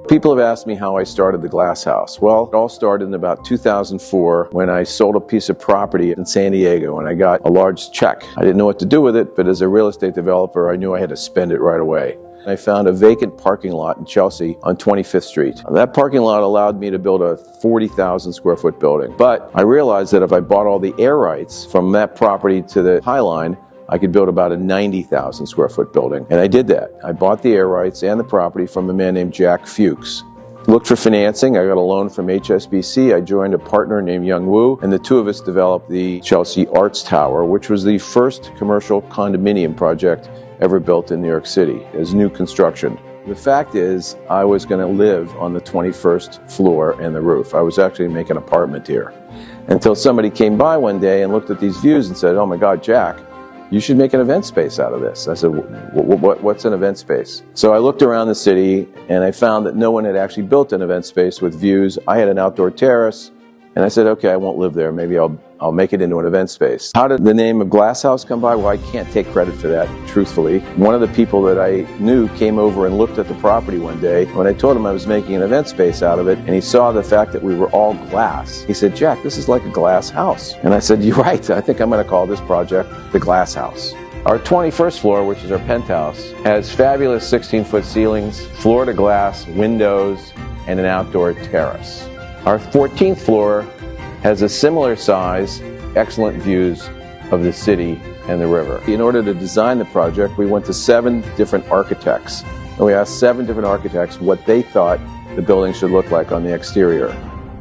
People have asked me how I started the glass house. Well, it all started in about 2004 when I sold a piece of property in San Diego and I got a large check. I didn't know what to do with it, but as a real estate developer, I knew I had to spend it right away. I found a vacant parking lot in Chelsea on 25th Street. That parking lot allowed me to build a 40,000 square foot building. But I realized that if I bought all the air rights from that property to the High Line, I could build about a 90,000 square foot building. And I did that. I bought the air rights and the property from a man named Jack Fuchs. Looked for financing. I got a loan from HSBC. I joined a partner named Young Woo, and the two of us developed the Chelsea Arts Tower, which was the first commercial condominium project ever built in New York City as new construction. The fact is, I was going to live on the 21st floor and the roof. I was actually making an apartment here. Until somebody came by one day and looked at these views and said, "Oh my God, Jack, you should make an event space out of this." I said, what's an event space? So I looked around the city and I found that no one had actually built an event space with views. I had an outdoor terrace and I said, okay, I won't live there. Maybe I'll make it into an event space. How did the name of Glass House come by? Well, I can't take credit for that, truthfully. One of the people that I knew came over and looked at the property one day when I told him I was making an event space out of it, and he saw the fact that we were all glass. He said, "Jack, this is like a glass house." And I said, "You're right. I think I'm going to call this project the Glass House." Our 21st floor, which is our penthouse, has fabulous 16-foot ceilings, floor to glass, windows, and an outdoor terrace. Our 14th floor has a similar size, excellent views of the city and the river. In order to design the project, we went to 7 different architects, and we asked 7 different architects what they thought the building should look like on the exterior.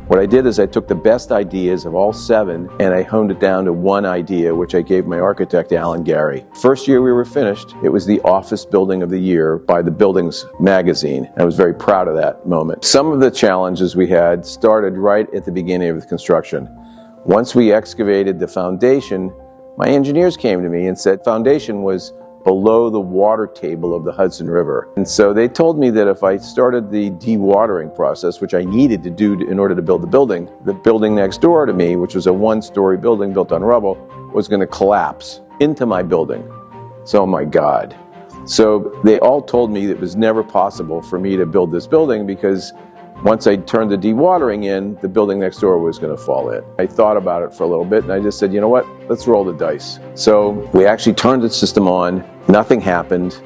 What I did is I took the best ideas of all 7 and I honed it down to one idea, which I gave my architect, Alan Gary. First year we were finished, it was the office building of the year by the Buildings magazine. I was very proud of that moment. Some of the challenges we had started right at the beginning of the construction. Once we excavated the foundation, my engineers came to me and said foundation was below the water table of the Hudson River. And so they told me that if I started the dewatering process, which I needed to do in order to build the building next door to me, which was a 1-story building built on rubble, was going to collapse into my building. So, oh my God. So they all told me it was never possible for me to build this building because once I turned the dewatering in, the building next door was going to fall in. I thought about it for a little bit and I just said, you know what, let's roll the dice. So we actually turned the system on, nothing happened,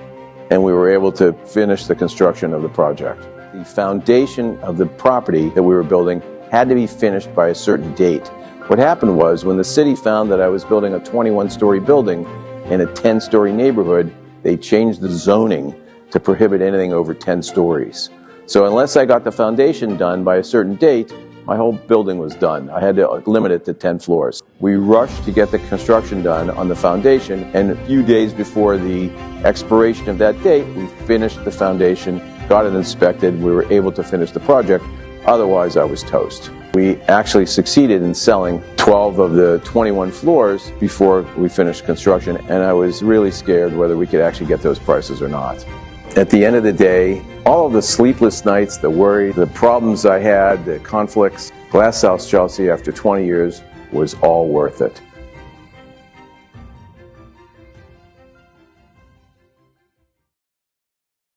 and we were able to finish the construction of the project. The foundation of the property that we were building had to be finished by a certain date. What happened was when the city found that I was building a 21-story building in a 10-story neighborhood, they changed the zoning to prohibit anything over 10 stories. So unless I got the foundation done by a certain date, my whole building was done. I had to limit it to 10 floors. We rushed to get the construction done on the foundation, and a few days before the expiration of that date, we finished the foundation, got it inspected, we were able to finish the project. Otherwise, I was toast. We actually succeeded in selling 12 of the 21 floors before we finished construction, and I was really scared whether we could actually get those prices or not. At the end of the day, all of the sleepless nights, the worry, the problems I had, the conflicts, Glass House Chelsea after 20 years was all worth it.